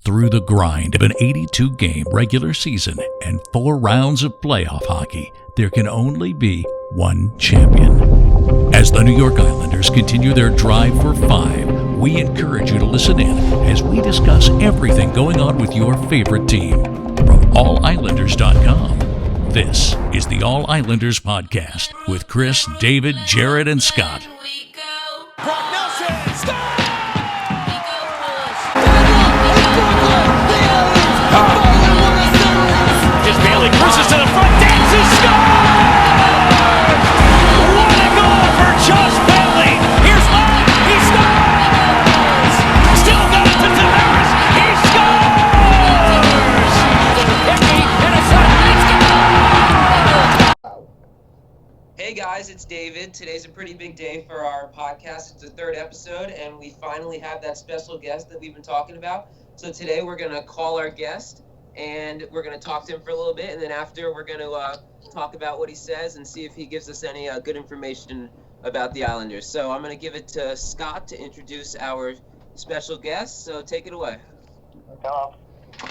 through the grind of an 82-game regular season and 4 rounds of playoff hockey, there can only be one champion. As the New York Islanders continue their drive for 5, we encourage you to listen in as we discuss everything going on with your favorite team. From allislanders.com, this is the All Islanders Podcast with Chris, David, Jared, and Scott. Just Bailey cruises to the front, dances, scores! What a goal for Josh Bailey! Here's Love, he scores! Still goes to Tavares, he scores! Hickey in a shot, Hey guys, it's David. Today's a pretty big day for our podcast. It's the 3rd episode, and we finally have that special guest that we've been talking about. So today we're going to call our guest, and we're going to talk to him for a little bit, and then after we're going to talk about what he says and see if he gives us any good information about the Islanders. So I'm going to give it to Scott to introduce our special guest, so take it away. Hello.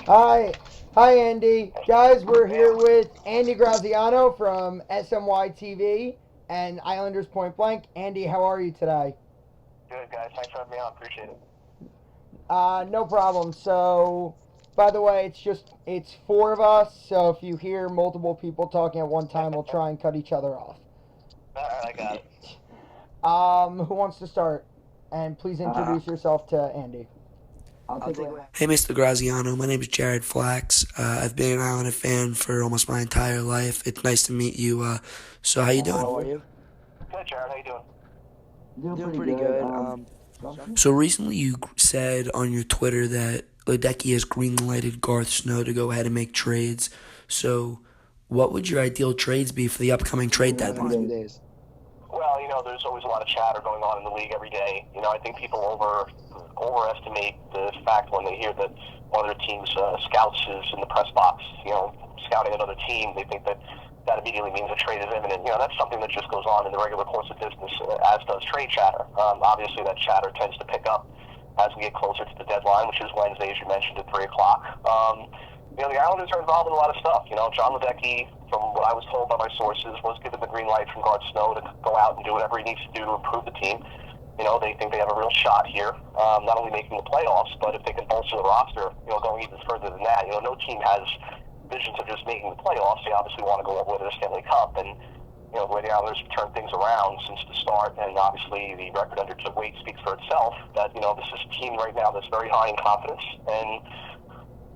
Hi, Andy. Guys, we're here with Andy Graziano from SMY TV and Islanders Point Blank. Andy, how are you today? Good, guys. Thanks for having me on. Appreciate it. No problem. So, by the way, it's 4 of us, so if you hear multiple people talking at one time, we'll try and cut each other off. All right, I got it. Who wants to start? And please introduce yourself to Andy. I'll take it away. Hey, Mr. Graziano. My name is Jared Flax. I've been an Islander fan for almost my entire life. It's nice to meet you. So how you doing? How are you? Good, Jared. How you doing? Doing pretty good. So recently you said on your Twitter that Ledecky has green-lighted Garth Snow to go ahead and make trades. So what would your ideal trades be for the upcoming trade deadline? Well, there's always a lot of chatter going on in the league every day. I think people overestimate the fact when they hear that one of their team's scouts is in the press box, scouting another team. They think that immediately means a trade is imminent. That's something that just goes on in the regular course of business, as does trade chatter. Obviously, that chatter tends to pick up as we get closer to the deadline, which is Wednesday, as you mentioned, at 3 o'clock. The Islanders are involved in a lot of stuff. John Ledecky, from what I was told by my sources, was given the green light from Garth Snow to go out and do whatever he needs to do to improve the team. They think they have a real shot here, not only making the playoffs, but if they can bolster the roster, going even further than that. No team has visions of just making the playoffs. They obviously want to go up with the Stanley Cup, and the way the Islanders have turned things around since the start, and obviously the record under Wade speaks for itself, that this is a team right now that's very high in confidence, and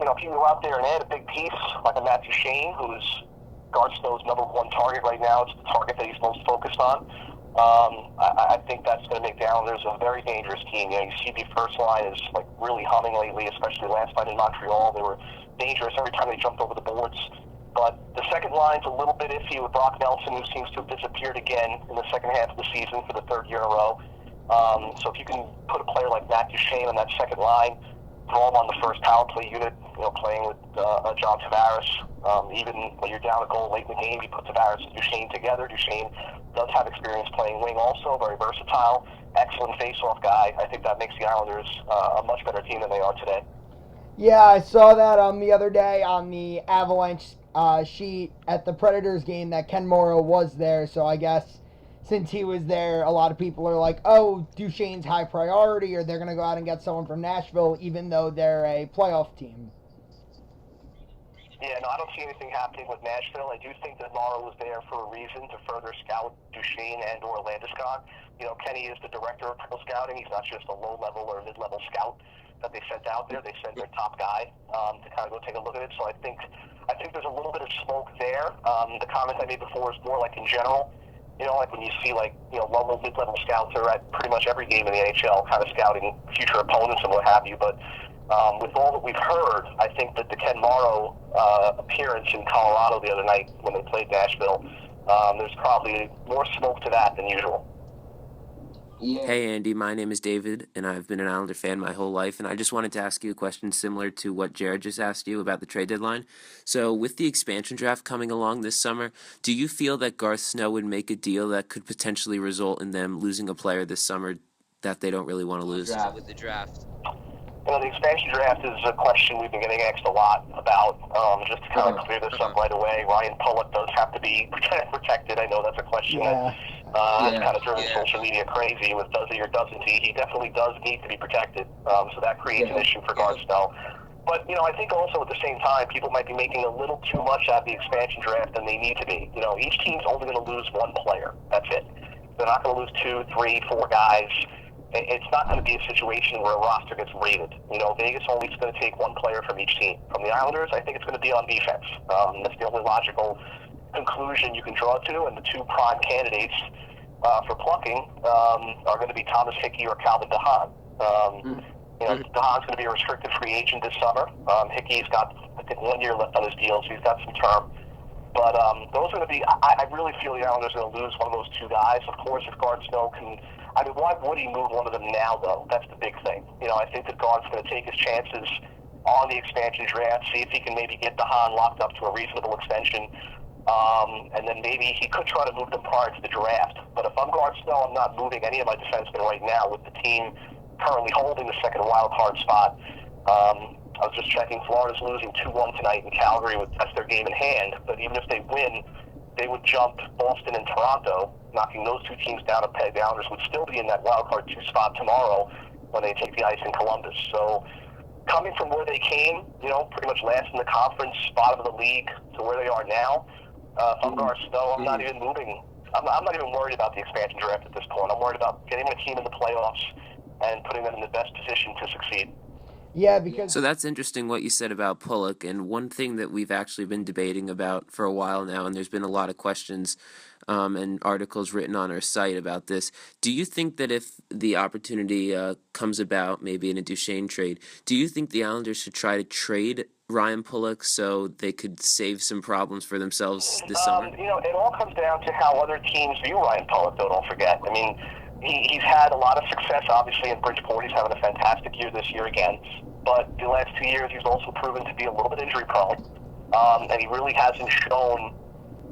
if you go out there and add a big piece like a Matthew Shane, who's Garth Snow's number 1 target right now, it's the target that he's most focused on. I think that's going to make the Islanders a very dangerous team. You see the first line is really humming lately, especially last night in Montreal. They were dangerous every time they jumped over the boards. But the second line's a little bit iffy with Brock Nelson, who seems to have disappeared again in the second half of the season for the 3rd year in a row. So if you can put a player like Matthew Shane on that second line, throw him on the first power play unit, playing with John Tavares. Even when you're down a goal late in the game, you put Tavares and Duchesne together. Duchesne does have experience playing wing also, very versatile, excellent face-off guy. I think that makes the Islanders a much better team than they are today. Yeah, I saw that the other day on the Avalanche sheet at the Predators game that Ken Morrow was there, so I guess since he was there, a lot of people are like, oh, Duchesne's high priority, or they're going to go out and get someone from Nashville, even though they're a playoff team. Yeah, no, I don't see anything happening with Nashville. I do think that Morrow was there for a reason, to further scout Duchesne and or Landeskog. Kenny is the director of pro scouting. He's not just a low-level or mid-level scout that they sent out there. They sent their top guy to kind of go take a look at it. So I think there's a little bit of smoke there. The comment I made before is more like in general. When you see low, mid-level scouts are at pretty much every game in the NHL, kind of scouting future opponents and what have you. But with all that we've heard, I think that the Ken Morrow appearance in Colorado the other night when they played Nashville, there's probably more smoke to that than usual. Yeah. Hey Andy, my name is David, and I've been an Islander fan my whole life, and I just wanted to ask you a question similar to what Jared just asked you about the trade deadline. So with the expansion draft coming along this summer, do you feel that Garth Snow would make a deal that could potentially result in them losing a player this summer that they don't really want to lose? With the draft. The expansion draft is a question we've been getting asked a lot about. Just to kind of clear this up right away, Ryan Pulock does have to be protected. I know that's a question that has kind of driven social media crazy with does he or doesn't he. He definitely does need to be protected. So that creates an issue for guard Snell. But, I think also at the same time, people might be making a little too much out of the expansion draft than they need to be. Each team's only going to lose one player. That's it. They're not going to lose 2, 3, 4 guys. It's not going to be a situation where a roster gets rated. Vegas only is going to take one player from each team. From the Islanders, I think it's going to be on defense. That's the only logical conclusion you can draw to, and the two prime candidates for plucking are going to be Thomas Hickey or Calvin DeHaan. DeHaan's going to be a restricted free agent this summer. Hickey's got, I think, 1 year left on his deal, so he's got some term. But those are going to be, I really feel the Islanders are going to lose one of those two guys. Of course, if Guard Snow can, why would he move one of them now, though? That's the big thing. I think that Guard's going to take his chances on the expansion draft, see if he can maybe get DeHaan locked up to a reasonable extension. And then maybe he could try to move them prior to the draft. But if I'm Guard Snow, I'm not moving any of my defensemen right now with the team currently holding the second wild card spot. I was just checking. Florida's losing 2-1 tonight in Calgary. That's their game in hand. But even if they win, they would jump Boston and Toronto, knocking those two teams down a peg. The Islanders would still be in that wild card 2 spot tomorrow when they take the ice in Columbus. So coming from where they came, pretty much last in the conference, bottom of the league, to where they are now, if I'm Gar Snow, I'm not even moving. I'm not even worried about the expansion draft at this point. I'm worried about getting my team in the playoffs and putting them in the best position to succeed. Yeah, because... So that's interesting what you said about Pulock, and one thing that we've actually been debating about for a while now, and there's been a lot of questions and articles written on our site about this. Do you think that if the opportunity comes about, maybe in a Duchesne trade, do you think the Islanders should try to trade Ryan Pulock so they could save some problems for themselves this summer? It all comes down to how other teams view Ryan Pulock, though, don't forget. He's had a lot of success, obviously, in Bridgeport. He's having a fantastic year this year again. But the last 2 years, he's also proven to be a little bit injury-prone. And he really hasn't shown...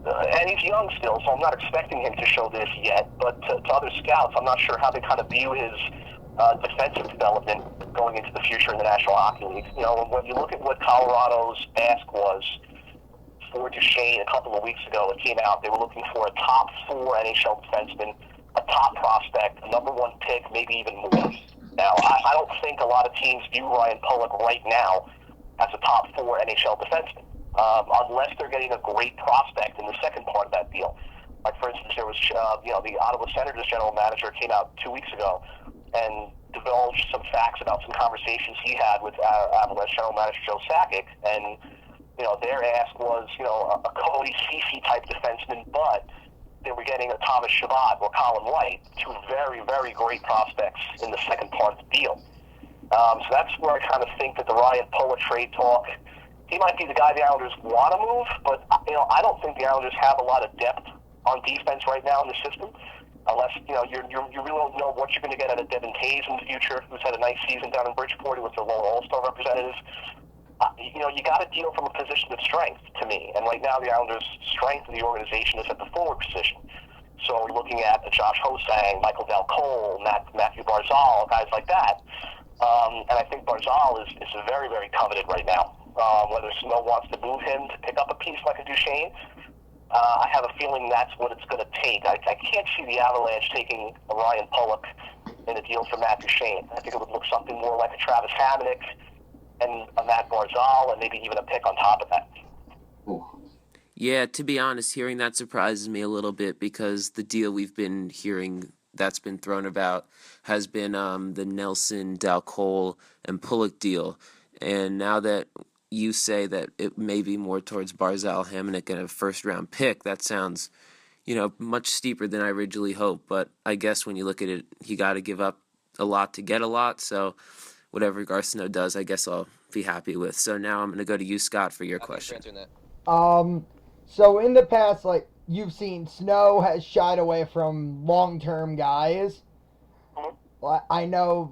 and he's young still, so I'm not expecting him to show this yet. But to other scouts, I'm not sure how they kind of view his defensive development going into the future in the National Hockey League. When you look at what Colorado's ask was for Duchesne a couple of weeks ago, it came out. They were looking for a top 4 NHL defenseman, a top prospect, a number 1 pick, maybe even more. Now, I don't think a lot of teams view Ryan Pulock right now as a top 4 NHL defenseman, unless they're getting a great prospect in the second part of that deal. Like, for instance, there was, the Ottawa Senators general manager came out 2 weeks ago and divulged some facts about some conversations he had with Avalanche general manager Joe Sakic, and, their ask was, a Cody Ceci type defenseman, but they were getting a Thomas Chabot or Colin White, 2 very, very great prospects in the second part of the deal. So that's where I kind of think that the Ryan Pulock trade talk, he might be the guy the Islanders want to move, but I don't think the Islanders have a lot of depth on defense right now in the system, unless you really don't know what you're going to get out of Devin Tays in the future, who's had a nice season down in Bridgeport. He was their lone All-Star representative. You got to deal from a position of strength, to me. And right now, the Islanders' strength in the organization is at the forward position. So we're looking at Josh Hosang, Michael Del Cole, Matthew Barzal, guys like that. And I think Barzal is very, very coveted right now. Whether Snow wants to move him to pick up a piece like a Duchesne, I have a feeling that's what it's going to take. I can't see the Avalanche taking a Ryan Pulock in a deal for Matt Duchesne. I think it would look something more like a Travis Hamonic and a Matt Barzal, and maybe even a pick on top of that. Yeah, to be honest, hearing that surprises me a little bit, because the deal we've been hearing that's been thrown about has been the Nelson, Dal Cole, and Pulock deal. And now that you say that it may be more towards Barzal, Hamonic, and a first-round pick, that sounds, much steeper than I originally hoped. But I guess when you look at it, you got to give up a lot to get a lot, so whatever Garcino does, I guess I'll be happy with. So now I'm going to go to you, Scott, for your question. So in the past, you've seen, Snow has shied away from long-term guys. I know,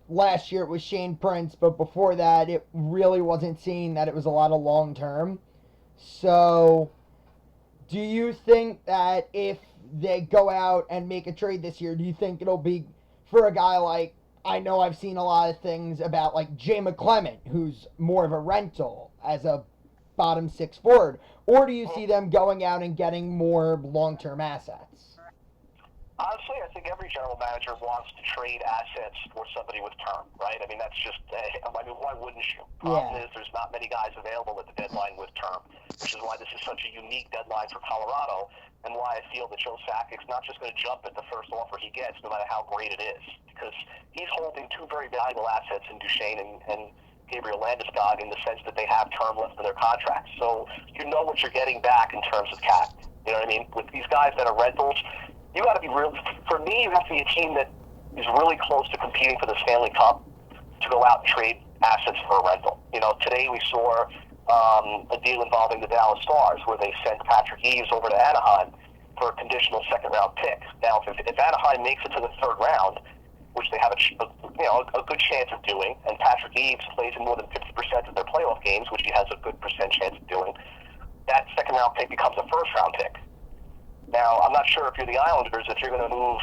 last year it was Shane Prince, but before that, it really wasn't seen that it was a lot of long-term. So, do you think that if they go out and make a trade this year, do you think it'll be for a guy like I know I've seen a lot of things about like Jay McClement, who's more of a rental as a bottom six forward, or do you see them going out and getting more long-term assets? Honestly, I think every general manager wants to trade assets for somebody with term, right? I mean, that's just, why wouldn't you? Problem is there's not many guys available at the deadline with term, which is why this is such a unique deadline for Colorado, and why I feel that Joe Sakic's not just going to jump at the first offer he gets, no matter how great it is, because he's holding two very valuable assets in Duchesne and Gabriel Landeskog in the sense that they have term left in their contracts. So you know what you're getting back in terms of cap. You know what I mean? With these guys that are rentals, you got to be real. For me, you have to be a team that is really close to competing for the Stanley Cup to go out and trade assets for a rental. You know, today we saw a deal involving the Dallas Stars where they sent Patrick Eaves over to Anaheim for a conditional second-round pick. Now, if Anaheim makes it to the third round, which they have a good chance of doing, and Patrick Eaves plays in more than 50% of their playoff games, which he has a good percent chance of doing, that second-round pick becomes a first-round pick. Now, I'm not sure if you're the Islanders, if you're going to move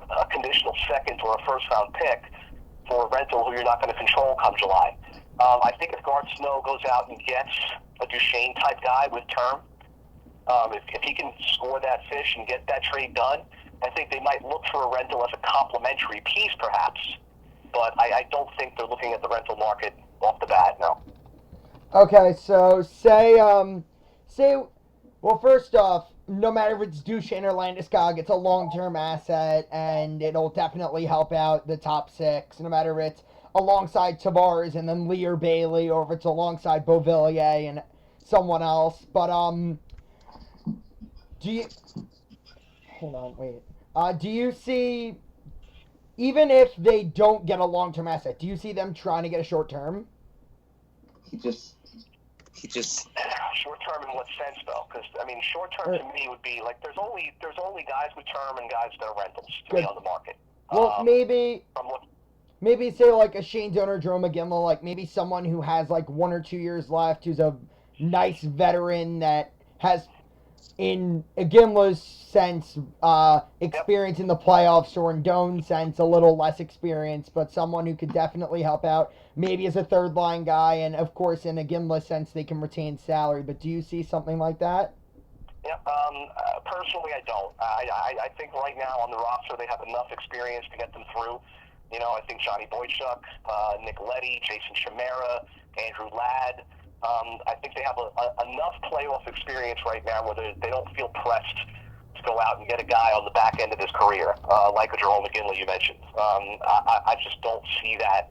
a conditional second or a first-round pick for a rental who you're not going to control come July. I think if Garth Snow goes out and gets a Duchesne-type guy with term, if he can score that fish and get that trade done, I think they might look for a rental as a complementary piece, perhaps. But I don't think they're looking at the rental market off the bat, no. Okay, so well, first off, no matter if it's Duchesne or Landeskog, it's a long-term asset, and it'll definitely help out the top six, no matter if it's alongside Tavares and then Lee or Bailey, or if it's alongside Beauvillier and someone else. But, do you see, even if they don't get a long-term asset, do you see them trying to get a short-term? He just Short term in what sense, though? Because I mean, short term to me would be like there's only guys with term and guys that are rentals to be on the market. Well, maybe say like a Shane Donor, Jerome McGinley, like maybe someone who has like 1 or 2 years left, who's a nice veteran that has, in Gimla's sense, experience in the playoffs, or in Doan's sense, a little less experience, but someone who could definitely help out, maybe as a third-line guy, and of course, in a Gimla sense, they can retain salary. But do you see something like that? Yeah, personally, I don't. I think right now on the roster, they have enough experience to get them through. You know, I think Johnny Boychuk, Nick Leddy, Jason Chimera, Andrew Ladd, I think they have enough playoff experience right now where they don't feel pressed to go out and get a guy on the back end of his career, like a Jerome McGinley you mentioned. I just don't see that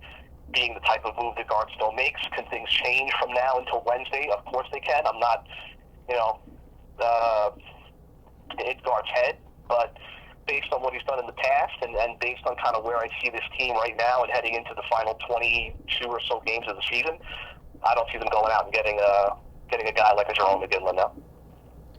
being the type of move that Garth Snow makes. Can things change from now until Wednesday? Of course they can. I'm not, in Garth's head, but based on what he's done in the past and based on kind of where I see this team right now and heading into the final 22 or so games of the season, I don't see them going out and getting a guy like a Jerome McGinley now.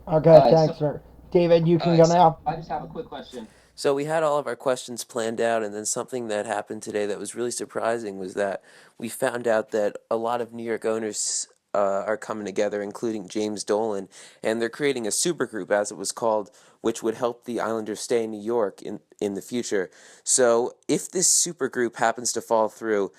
Okay, thanks, sir. David, you can go now. I just have a quick question. So we had all of our questions planned out, and then something that happened today that was really surprising was that we found out that a lot of New York owners are coming together, including James Dolan, and they're creating a supergroup, as it was called, which would help the Islanders stay in New York in the future. So if this supergroup happens to fall through,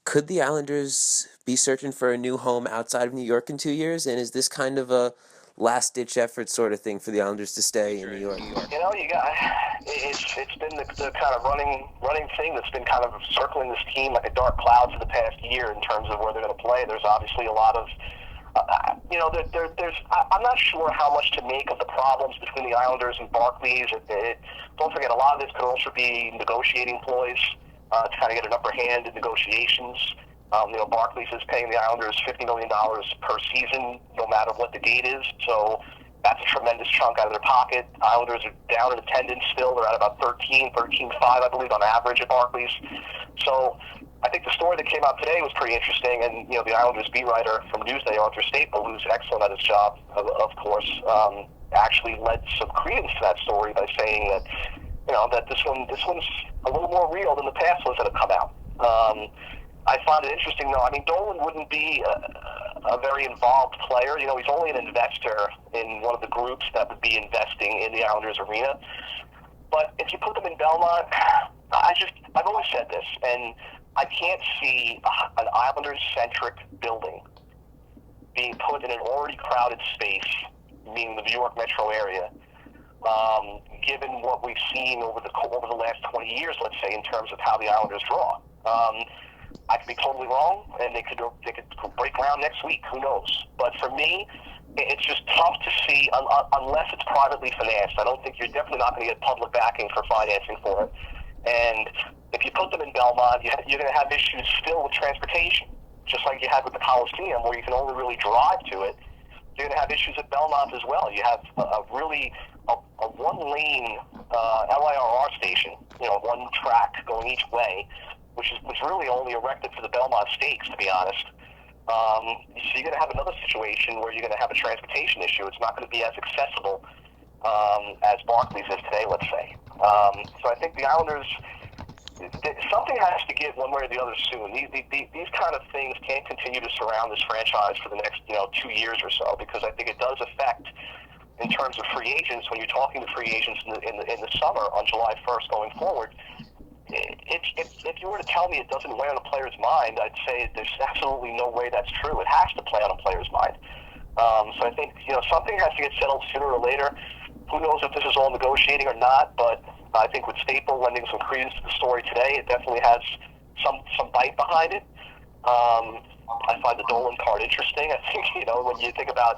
could the Islanders be searching for a new home outside of New York in 2 years? And is this kind of a last-ditch effort sort of thing for the Islanders to stay in New York? It's been the kind of running thing that's been kind of circling this team like a dark cloud for the past year in terms of where they're going to play. There's obviously a lot of, I'm not sure how much to make of the problems between the Islanders and Barclays. Don't forget, a lot of this could also be negotiating ploys to kind of get an upper hand in negotiations. Barclays is paying the Islanders $50 million per season, no matter what the date is. So that's a tremendous chunk out of their pocket. Islanders are down in attendance still. They're at about 13.5, I believe, on average at Barclays. So I think the story that came out today was pretty interesting. And, the Islanders beat writer from Newsday, Arthur Staple, who's excellent at his job, of course, actually led some credence to that story by saying that, that this one's a little more real than the past ones that have come out. I find it interesting, though. I mean, Dolan wouldn't be a very involved player. He's only an investor in one of the groups that would be investing in the Islanders arena. But if you put them in Belmont, I've always said this, and I can't see an Islanders-centric building being put in an already crowded space, meaning the New York metro area, given what we've seen over the last 20 years, let's say, in terms of how the Islanders draw. I could be totally wrong, and they could break ground next week. Who knows? But for me, it's just tough to see unless it's privately financed. I don't think you're definitely not going to get public backing for financing for it. And if you put them in Belmont, you're going to have issues still with transportation, just like you had with the Coliseum, where you can only really drive to it. You're going to have issues at Belmont as well. You have a one-lane LIRR station, one track going each way, which was really only erected for the Belmont Stakes, to be honest. So you're going to have another situation where you're going to have a transportation issue. It's not going to be as accessible as Barclays is today, let's say. So I think the Islanders, something has to give one way or the other soon. These kind of things can't continue to surround this franchise for the next 2 years or so, because I think it does affect, in terms of free agents, when you're talking to free agents in the summer on July 1st going forward. If you were to tell me it doesn't weigh on a player's mind, I'd say there's absolutely no way that's true. It has to play on a player's mind. So I think something has to get settled sooner or later. Who knows if this is all negotiating or not? But I think with Staple lending some credence to the story today, it definitely has some bite behind it. I find the Dolan part interesting. I think when you think about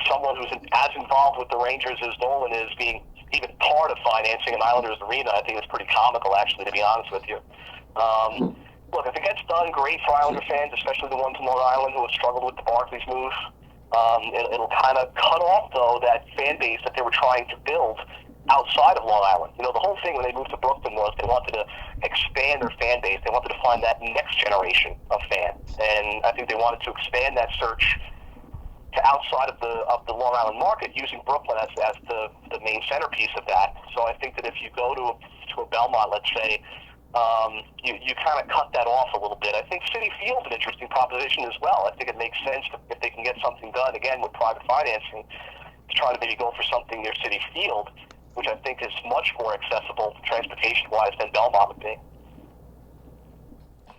someone who's as involved with the Rangers as Dolan is, being even part of financing an Islanders arena, I think it's pretty comical, actually, to be honest with you. Look, if it gets done, great for Islander fans, especially the ones in Long Island who have struggled with the Barclays move. It'll kind of cut off, though, that fan base that they were trying to build outside of Long Island. The whole thing when they moved to Brooklyn was they wanted to expand their fan base. They wanted to find that next generation of fan. And I think they wanted to expand that search to outside of the Long Island market, using Brooklyn as the main centerpiece of that. So I think that if you go to a Belmont, let's say, you kind of cut that off a little bit. I think Citi Field's an interesting proposition as well. I think it makes sense if they can get something done, again, with private financing, to try to maybe go for something near Citi Field, which I think is much more accessible transportation-wise than Belmont would be.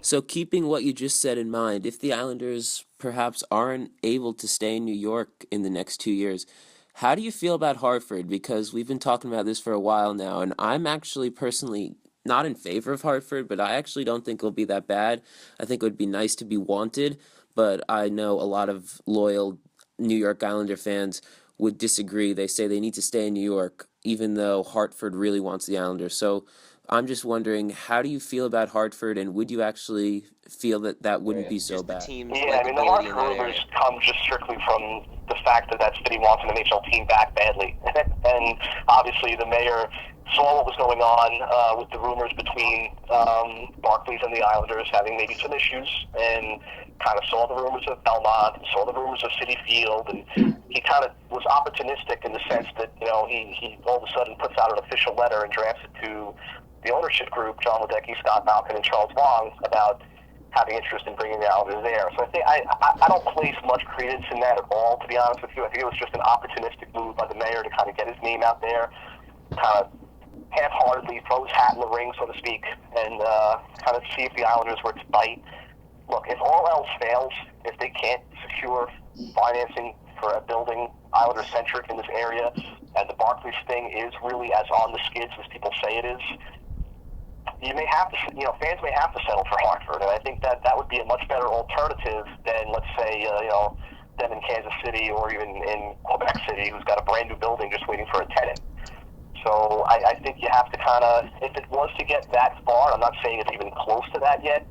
So keeping what you just said in mind, if the Islanders perhaps aren't able to stay in New York in the next 2 years, how do you feel about Hartford? Because we've been talking about this for a while now, and I'm actually personally not in favor of Hartford, but I actually don't think it'll be that bad. I think it would be nice to be wanted, but I know a lot of loyal New York Islander fans would disagree. They say they need to stay in New York, even though Hartford really wants the Islanders. So I'm just wondering, how do you feel about Hartford, and would you actually feel that wouldn't be so bad? Yeah, I mean, the Hartford rumors come just strictly from the fact that city wants an NHL team back badly. And obviously the mayor saw what was going on with the rumors between Barclays and the Islanders having maybe some issues, and kind of saw the rumors of Belmont, and saw the rumors of Citi Field, and he kind of was opportunistic in the sense that, he all of a sudden puts out an official letter and drafts it to the ownership group, John Ledecky, Scott Malkin, and Charles Wong, about having interest in bringing the Islanders there. So I think I don't place much credence in that at all, to be honest with you. I think it was just an opportunistic move by the mayor to kind of get his name out there, kind of half-heartedly throw his hat in the ring, so to speak, and kind of see if the Islanders were to bite. Look, if all else fails, if they can't secure financing for a building Islander-centric in this area, and the Barclays thing is really as on the skids as people say it is, you may have to, fans may have to settle for Hartford, and I think that would be a much better alternative than, let's say, them in Kansas City or even in Quebec City, who's got a brand new building just waiting for a tenant. So I think you have to kind of, if it was to get that far, I'm not saying it's even close to that yet.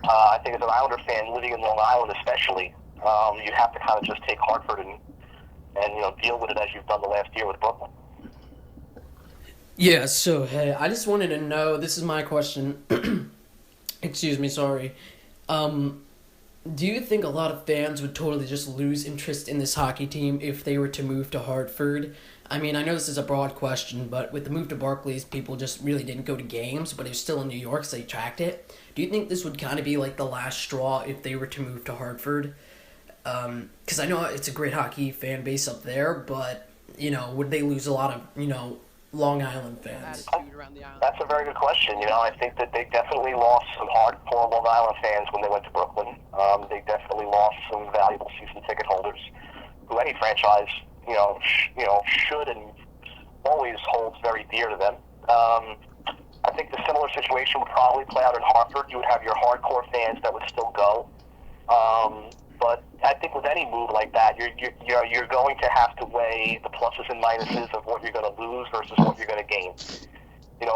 I think as an Islander fan living in Long Island, especially, you have to kind of just take Hartford and deal with it as you've done the last year with Brooklyn. Yeah, so, hey, I just wanted to know, this is my question. Excuse me, sorry. Do you think a lot of fans would totally just lose interest in this hockey team if they were to move to Hartford? I mean, I know this is a broad question, but with the move to Barclays, people just really didn't go to games, but they're still in New York, so they tracked it. Do you think this would kind of be like the last straw if they were to move to Hartford? Because I know it's a great hockey fan base up there, but, would they lose a lot of, Long Island fans? That's a very good question. I think that they definitely lost some hardcore Long Island fans when they went to Brooklyn. They definitely lost some valuable season ticket holders who any franchise, should and always holds very dear to them. I think the similar situation would probably play out in Hartford. You would have your hardcore fans that would still go. But I think with any move like that, you're going to have to weigh the pluses and minuses of what you're going to lose versus what you're going to gain.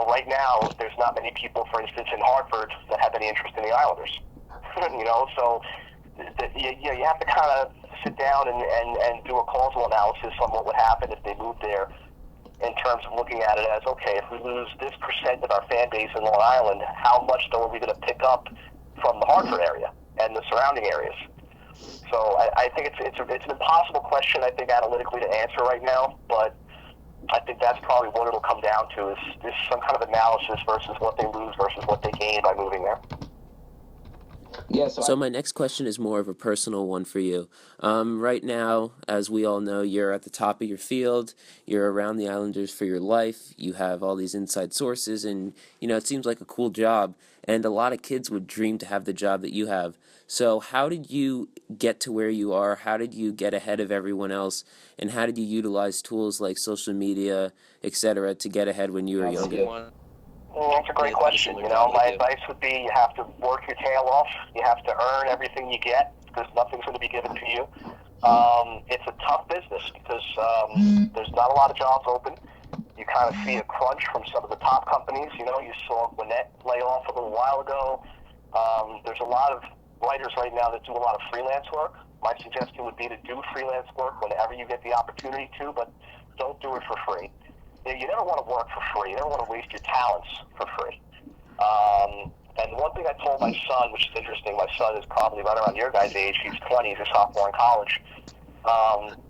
Right now, there's not many people, for instance, in Hartford that have any interest in the Islanders. So you have to kind of sit down and do a causal analysis on what would happen if they moved there, in terms of looking at it as, okay, if we lose this percent of our fan base in Long Island, how much though are we going to pick up from the Hartford area and the surrounding areas? So I think it's an impossible question, I think, analytically to answer right now, but I think that's probably what it'll come down to is some kind of analysis versus what they lose versus what they gain by moving there. Yeah, So my next question is more of a personal one for you. Right now, as we all know, you're at the top of your field. You're around the Islanders for your life. You have all these inside sources, and it seems like a cool job. And a lot of kids would dream to have the job that you have. So how did you get to where you are? How did you get ahead of everyone else? And how did you utilize tools like social media, etc., to get ahead when you were younger? That's a great question. My advice would be you have to work your tail off. You have to earn everything you get because nothing's going to be given to you. It's a tough business because there's not a lot of jobs open. You kind of see a crunch from some of the top companies. You saw Gwinnett lay off a little while ago. There's a lot of writers right now that do a lot of freelance work. My suggestion would be to do freelance work whenever you get the opportunity to, but don't do it for free. You never want to work for free. You never want to waste your talents for free. And one thing I told my son, which is interesting, my son is probably right around your guys' age. He's 20. He's a sophomore in college.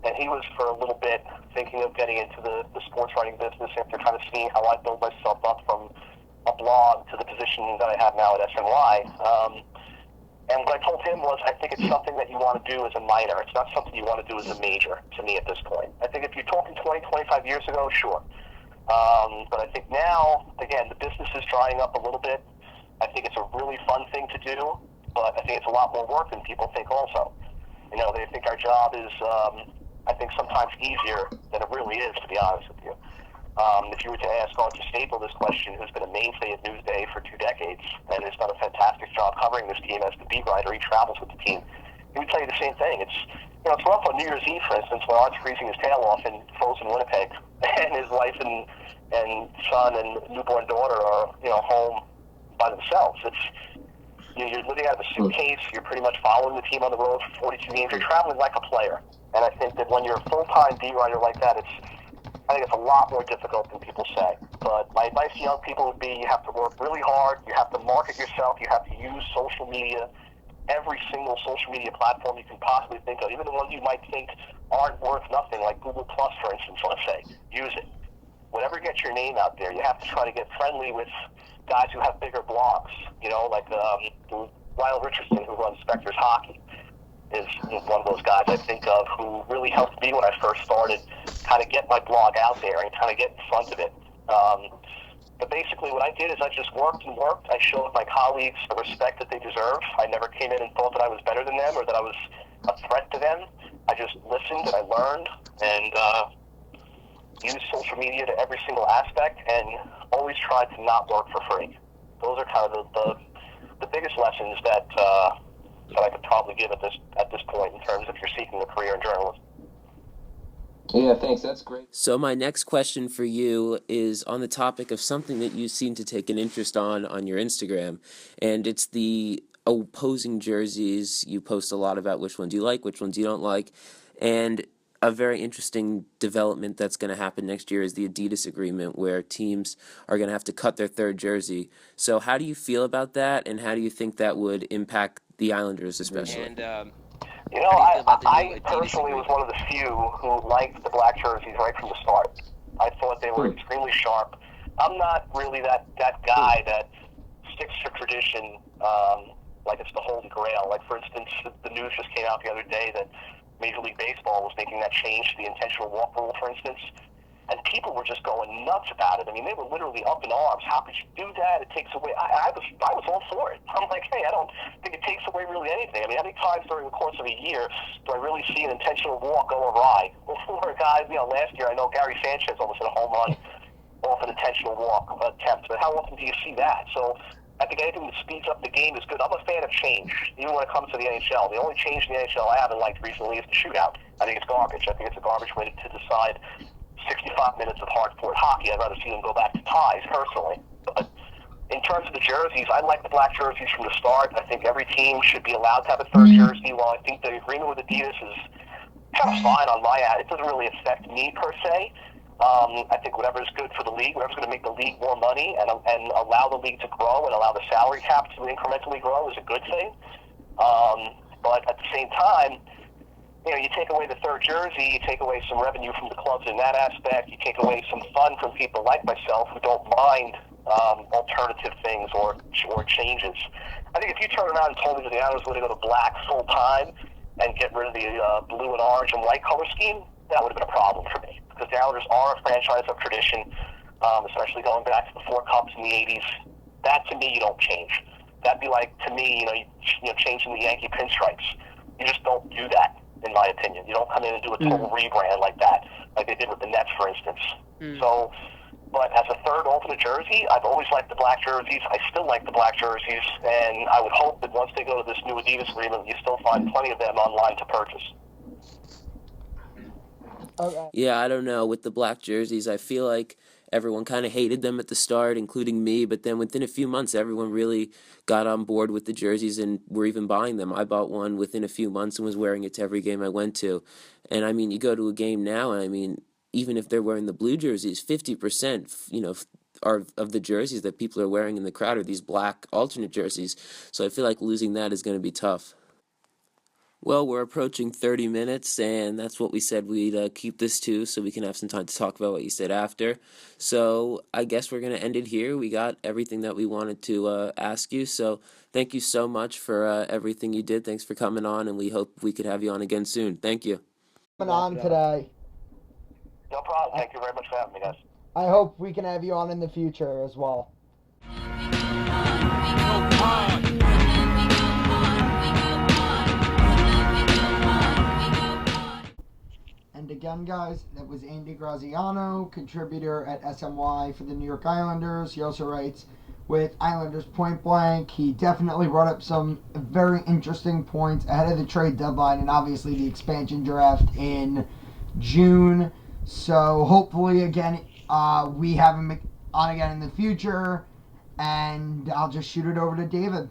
And he was for a little bit thinking of getting into the sports writing business after kind of seeing how I built myself up from a blog to the position that I have now at SNY. And what I told him was, I think it's something that you want to do as a minor. It's not something you want to do as a major, to me, at this point. I think if you're talking 20, 25 years ago, sure. But I think now, again, the business is drying up a little bit. I think it's a really fun thing to do, but I think it's a lot more work than people think also. They think our job is, I think, sometimes easier than it really is, to be honest with you. If you were to ask Arthur Staple this question, who's been a mainstay at Newsday for 2 decades and has done a fantastic job covering this team as the beat writer, he travels with the team, he would tell you the same thing. It's rough on New Year's Eve, for instance, when Art's freezing his tail off in frozen Winnipeg, and his wife and son and newborn daughter are home by themselves. You're living out of a suitcase. You're pretty much following the team on the road for 42 games. You're traveling like a player, and I think that when you're a full-time beat writer like that, I think it's a lot more difficult than people say. But my advice to young people would be you have to work really hard. You have to market yourself. You have to use social media, every single social media platform you can possibly think of, even the ones you might think aren't worth nothing, like Google Plus, for instance, let's say. Use it. Whatever gets your name out there, you have to try to get friendly with guys who have bigger blogs, like Lyle Richardson, who runs Spectre's Hockey, is one of those guys I think of who really helped me when I first started kind of get my blog out there and kind of get in front of it. But basically what I did is I just worked and worked. I showed my colleagues the respect that they deserve. I never came in and thought that I was better than them or that I was a threat to them. I just listened and I learned and used social media to every single aspect and always tried to not work for free. Those are kind of the biggest lessons that I could probably give at this point in terms of if you're seeking a career in journalism. Yeah, thanks. That's great. So my next question for you is on the topic of something that you seem to take an interest on your Instagram, and it's the opposing jerseys. You post a lot about which ones you like, which ones you don't like, and a very interesting development that's going to happen next year is the Adidas agreement, where teams are going to have to cut their third jersey. So how do you feel about that, and how do you think that would impact the Islanders especially? And I personally was one of the few who liked the black jerseys right from the start. I thought they were extremely sharp. I'm not really that guy that sticks to tradition like it's the holy grail. Like, for instance, the news just came out the other day that Major League Baseball was making that change to the intentional walk rule, for instance. And people were just going nuts about it. I mean, they were literally up in arms. How could you do that? It takes away. I was all for it. I'm like, hey, I don't think it takes away really anything. I mean, how many times during the course of a year do I really see an intentional walk go awry? Well, for guys, last year I know Gary Sanchez almost hit a home run off an intentional walk attempt, but how often do you see that? So I think anything that speeds up the game is good. I'm a fan of change, even when it comes to the NHL. The only change in the NHL I haven't liked recently is the shootout. I think it's garbage. I think it's a garbage way to decide 65 minutes of hard-fought hockey. I'd rather see them go back to ties, personally. But in terms of the jerseys, I like the black jerseys from the start. I think every team should be allowed to have a third jersey. While I think the agreement with Adidas is kind of fine on my end, it doesn't really affect me per se. I think whatever is good for the league, whatever's going to make the league more money and allow the league to grow and allow the salary cap to incrementally grow is a good thing. But at the same time, you take away the third jersey, you take away some revenue from the clubs in that aspect, you take away some fun from people like myself who don't mind alternative things or changes. I think if you turn around and told me that the Islanders were going to go to black full time and get rid of the blue and orange and white color scheme, that would have been a problem for me. Because the Islanders are a franchise of tradition, especially going back to the 4 Cups in the 80s. That, to me, you don't change. That'd be like, to me, changing the Yankee pinstripes. You just don't do that, in my opinion. You don't come in and do a total rebrand like that, like they did with the Nets, for instance. So, but as a third alternate jersey, I've always liked the black jerseys. I still like the black jerseys, and I would hope that once they go to this new Adidas agreement, you still find plenty of them online to purchase. Okay. Yeah, I don't know. With the black jerseys, I feel like everyone kind of hated them at the start, including me. But then within a few months, everyone really got on board with the jerseys and were even buying them. I bought one within a few months and was wearing it to every game I went to. And I mean, you go to a game now, and I mean, even if they're wearing the blue jerseys, 50%, are of the jerseys that people are wearing in the crowd are these black alternate jerseys. So I feel like losing that is going to be tough. Well, we're approaching 30 minutes, and that's what we said we'd keep this to so we can have some time to talk about what you said after. So I guess we're going to end it here. We got everything that we wanted to ask you, so thank you so much for everything you did. Thanks for coming on, and we hope we could have you on again soon. Thank you. Coming on today. No problem. Thank you very much for having me, guys. I hope we can have you on in the future as well. And again, guys, that was Andy Graziano, contributor at SMY for the New York Islanders. He also writes with Islanders Point Blank. He definitely brought up some very interesting points ahead of the trade deadline and obviously the expansion draft in June. So hopefully, again, we have him on again in the future. And I'll just shoot it over to David.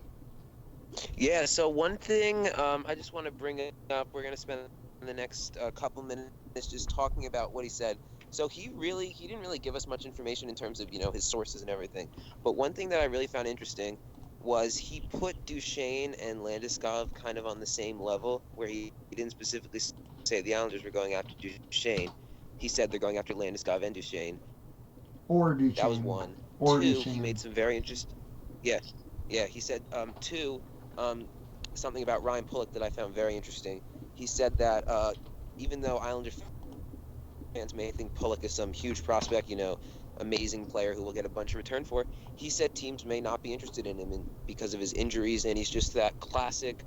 Yeah, so one thing I just want to bring up, we're going to spend the next couple minutes just talking about what he said. So he didn't really give us much information in terms of, his sources and everything. But one thing that I really found interesting was he put Duchesne and Landeskog kind of on the same level, where he didn't specifically say the Islanders were going after Duchesne. He said they're going after Landeskog and Duchesne. Or Duchesne. That was one. Or Two, Duchesne. he made some very interesting... Yeah, he said, two, something about Ryan Pulock that I found very interesting. He said that even though Islander fans may think Pulock is some huge prospect, amazing player who will get a bunch of return for, he said teams may not be interested in him because of his injuries, and he's just that classic,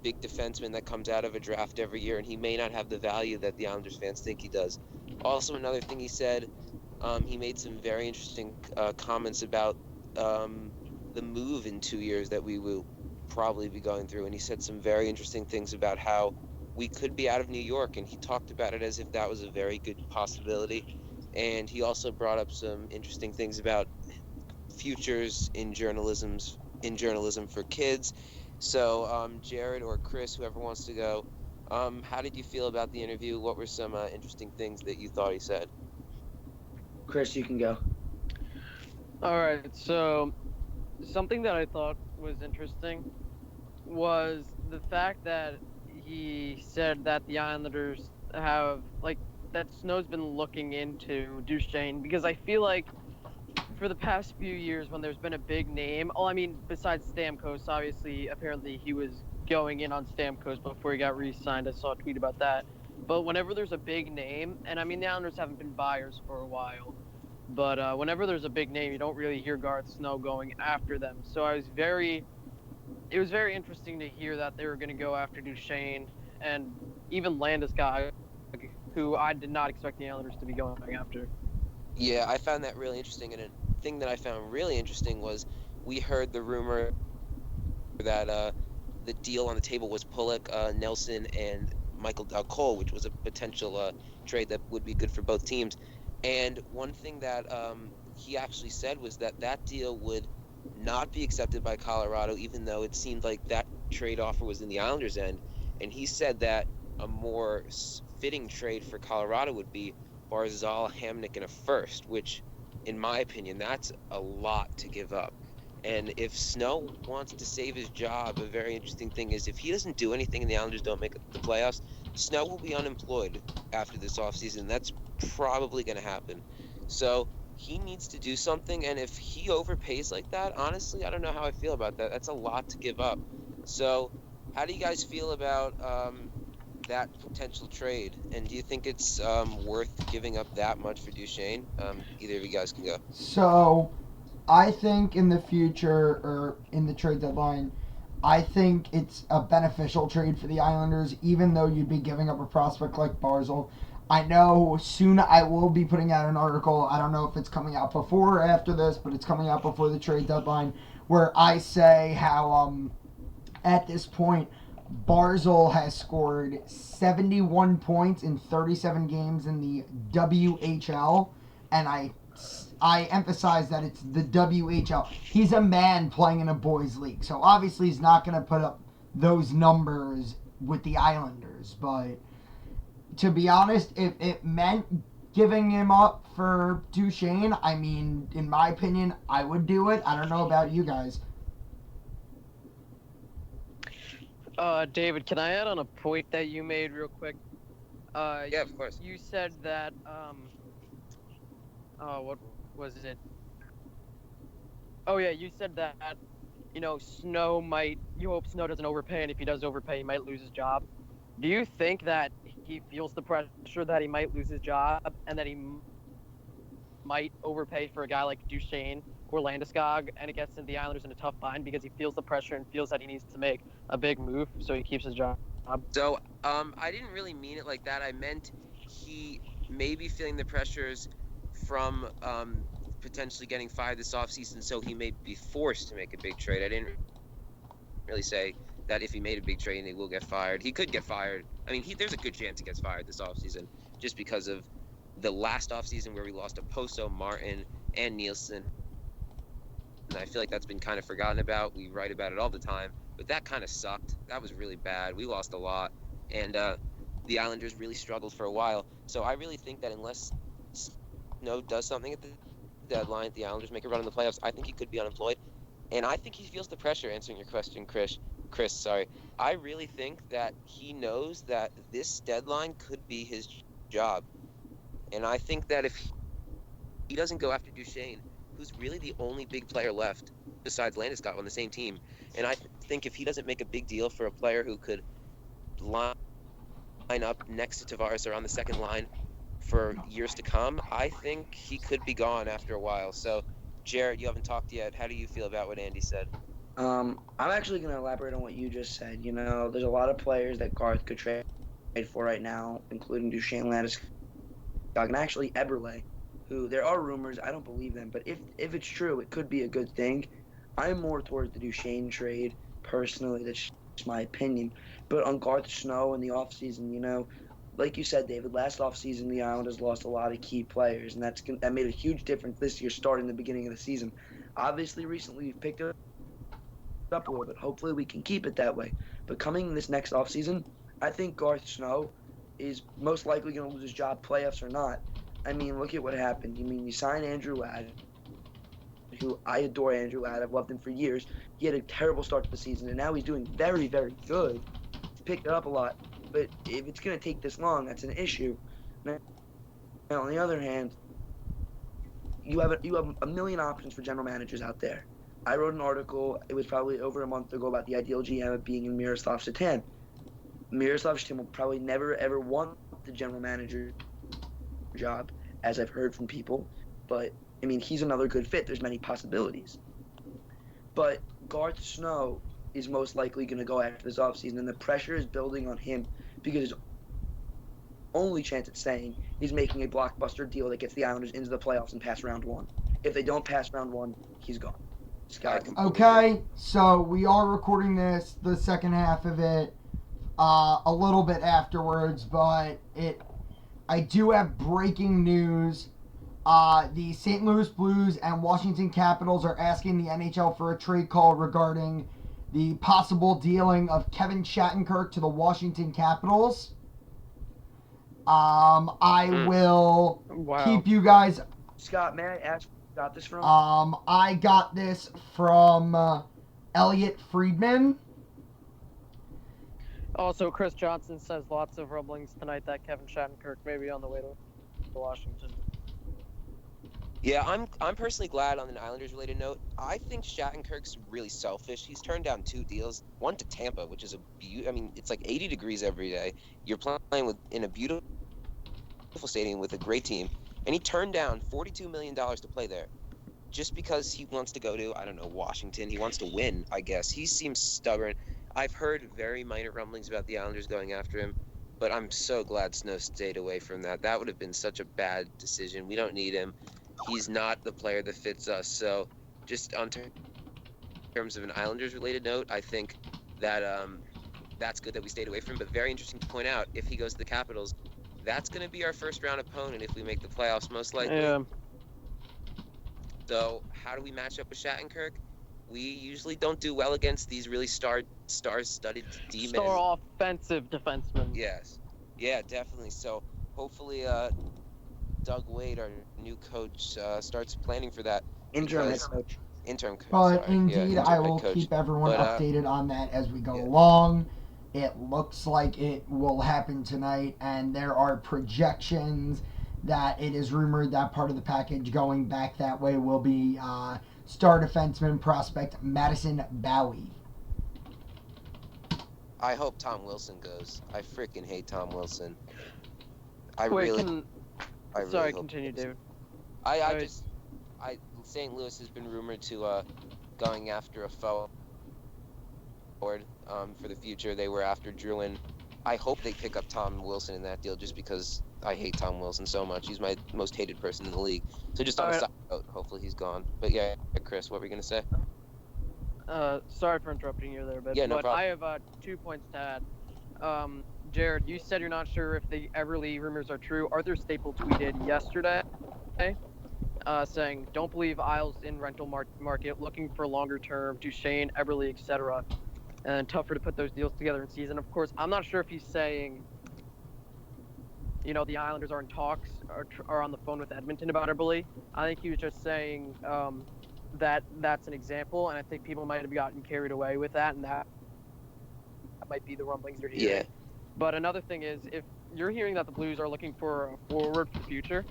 big defenseman that comes out of a draft every year, and he may not have the value that the Islanders fans think he does. Also, another thing he said, he made some very interesting comments about the move in 2 years that we will probably be going through, and he said some very interesting things about how we could be out of New York, and he talked about it as if that was a very good possibility. And he also brought up some interesting things about futures in journalism for kids. So Jared or Chris, whoever wants to go, how did you feel about the interview? What were some interesting things that you thought he said? Chris, you can go. All right, so something that I thought was interesting was the fact that he said that the Islanders have, that Snow's been looking into Duchesne, because I feel like for the past few years when there's been a big name, besides Stamkos, obviously, apparently he was going in on Stamkos before he got re-signed. I saw a tweet about that. But whenever there's a big name, and I mean the Islanders haven't been buyers for a while, but whenever there's a big name, you don't really hear Garth Snow going after them. So it was very interesting to hear that they were going to go after Duchesne and even Landeskog, who I did not expect the Islanders to be going after. Yeah, I found that really interesting. And a thing that I found really interesting was we heard the rumor that the deal on the table was Pulock, Nelson, and Michael Cole, which was a potential trade that would be good for both teams. And one thing that he actually said was that that deal would not be accepted by Colorado, even though it seemed like that trade offer was in the Islanders' end. And he said that a more fitting trade for Colorado would be Barzal, Hamnick, and a first, which, in my opinion, that's a lot to give up. And if Snow wants to save his job, a very interesting thing is if he doesn't do anything and the Islanders don't make the playoffs, Snow will be unemployed after this offseason. That's probably going to happen. So he needs to do something, and if he overpays like that, honestly, I don't know how I feel about that. That's a lot to give up. So how do you guys feel about that potential trade? And do you think it's worth giving up that much for Duchesne? Either of you guys can go. So, I think in the future, or in the trade deadline, I think it's a beneficial trade for the Islanders, even though you'd be giving up a prospect like Barzal. I know soon I will be putting out an article. I don't know if it's coming out before or after this, but it's coming out before the trade deadline, where I say how at this point Barzal has scored 71 points in 37 games in the WHL, and I emphasize that it's the WHL. He's a man playing in a boys' league, so obviously he's not going to put up those numbers with the Islanders. But to be honest, if it meant giving him up for Duchesne, I mean, in my opinion, I would do it. I don't know about you guys. David, can I add on a point that you made real quick? Yeah, of course. You said that, what was it? Oh, yeah, you said that, you hope Snow doesn't overpay, and if he does overpay, he might lose his job. Do you think that he feels the pressure that he might lose his job, and that he might overpay for a guy like Duchesne or Landeskog, and it gets the Islanders in a tough bind because he feels the pressure and feels that he needs to make a big move so he keeps his job? So, I didn't really mean it like that. I meant he may be feeling the pressures from potentially getting fired this offseason, so he may be forced to make a big trade. I didn't really say that if he made a big trade, he will get fired. He could get fired. I mean, there's a good chance he gets fired this offseason just because of the last offseason where we lost to Poso, Martin, and Nielsen. And I feel like that's been kind of forgotten about. We write about it all the time, but that kind of sucked. That was really bad. We lost a lot, and the Islanders really struggled for a while. So I really think that unless Snow does something at the deadline, the Islanders make a run in the playoffs, I think he could be unemployed. And I think he feels the pressure, answering your question, Chris, sorry. I really think that he knows that this deadline could be his job. And I think that if he doesn't go after Duchesne, who's really the only big player left besides Landeskog on the same team, and I think if he doesn't make a big deal for a player who could line up next to Tavares or on the second line for years to come, I think he could be gone after a while. So, Jared, you haven't talked yet. How do you feel about what Andy said? I'm actually going to elaborate on what you just said. You know, there's a lot of players that Garth could trade for right now, including Duchesne, Landeskog, and actually Eberle, who there are rumors. I don't believe them, but if it's true, it could be a good thing. I'm more towards the Duchesne trade, personally. That's just my opinion. But on Garth Snow in the offseason, you know, like you said, David, last offseason the Islanders lost a lot of key players, and that made a huge difference this year starting the beginning of the season. Obviously, recently we've picked it up a little bit. Hopefully we can keep it that way. But coming this next offseason, I think Garth Snow is most likely going to lose his job, playoffs or not. I mean, look at what happened. I mean, you sign Andrew Ladd, who I adore Andrew Ladd. I've loved him for years. He had a terrible start to the season, and now he's doing very, very good. He's picked it up a lot. But if it's going to take this long, that's an issue. Now, on the other hand, you have a million options for general managers out there. I wrote an article, it was probably over a month ago, about the ideal GM being in Miroslav Satan. Miroslav's team will probably never ever want the general manager job, as I've heard from people. But I mean, he's another good fit. There's many possibilities. But Garth Snow is most likely going to go after this offseason, and the pressure is building on him because his only chance at staying is making a blockbuster deal that gets the Islanders into the playoffs and past round one. If they don't pass round one, he's gone. Okay, so we are recording this, the second half of it, a little bit afterwards, but I do have breaking news. The St. Louis Blues and Washington Capitals are asking the NHL for a trade call regarding the possible dealing of Kevin Shattenkirk to the Washington Capitals. I will keep you guys. Scott, may I ask where you got this from? I got this from Elliot Friedman. Also, Chris Johnson says lots of rumblings tonight that Kevin Shattenkirk may be on the way to Washington. Yeah, I'm personally glad on an Islanders-related note. I think Shattenkirk's really selfish. He's turned down 2 deals, one to Tampa, which is it's like 80 degrees every day. You're playing in a beautiful stadium with a great team, and he turned down $42 million to play there just because he wants to go to, I don't know, Washington. He wants to win, I guess. He seems stubborn. I've heard very minor rumblings about the Islanders going after him, but I'm so glad Snow stayed away from that. That would have been such a bad decision. We don't need him. He's not the player that fits us. So just on terms of an Islanders-related note, I think that that's good that we stayed away from him. But very interesting to point out, if he goes to the Capitals, that's going to be our first-round opponent if we make the playoffs, most likely. Yeah. So how do we match up with Shattenkirk? We usually don't do well against these really star-studded D-men. Star offensive defensemen. Yes. Yeah, definitely. So hopefully Doug Wade, our new coach, starts planning for that. Interim head coach. Interim coach. But sorry. indeed, yeah, I will keep everyone updated on that as we go along. It looks like it will happen tonight, and there are projections that it is rumored that part of the package going back that way will be star defenseman prospect Madison Bowie. I hope Tom Wilson goes. I freaking hate Tom Wilson. Sorry, continue, David. St. Louis has been rumored to going after a forward for the future. They were after Druin. I hope they pick up Tom Wilson in that deal just because I hate Tom Wilson so much. He's my most hated person in the league. So just on a side note, hopefully he's gone. But yeah, Chris, what were you going to say? Sorry for interrupting you there, but, yeah, no problem. I have 2 points to add. Jared, you said you're not sure if the Everly rumors are true. Arthur Staple tweeted yesterday saying, don't believe Isles in rental market, looking for longer term, Duchesne, Everly, etc. And tougher to put those deals together in season. Of course, I'm not sure if he's saying, the Islanders are in talks or are on the phone with Edmonton about Everly. I think he was just saying that's an example, and I think people might have gotten carried away with that, and that might be the rumblings you're hearing. Yeah. But another thing is, if you're hearing that the Blues are looking for a forward for the future,